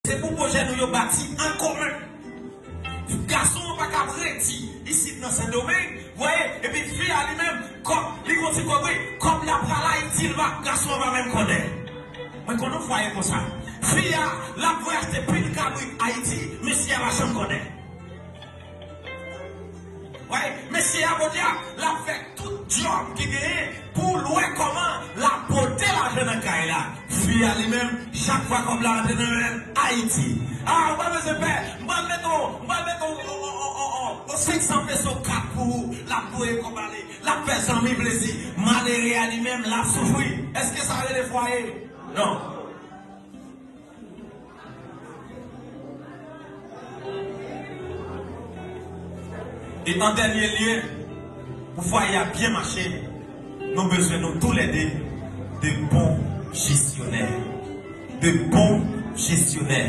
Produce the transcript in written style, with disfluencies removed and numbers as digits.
C'est pour projet nous bâti en commun. Garçon pas qu'à prêter ici dans ce domaine, voyez, et puis fille à lui-même, comme la prala Haïti, le garçon va même connaître. Mais quand nous voyons comme ça, fille à la voyage de plus de Haïti, mais si elle va jamais connaître. Ouais, mais si elle va fait tout job qui gagne pour louer comment la beauté la jeune là. Fille à lui-même, chaque fois comme la jeune Haïti. Ah, on va mettre 500 pesos 4 pour la bouée comme aller. La personne me plaisir. Malgré à lui-même, la souffrir. Est-ce que ça va les foyers? Non. Et en dernier lieu, pour foyer bien marcher, nous avons besoin de tous les deux de bons gestionnaires. De bons gestionnaires.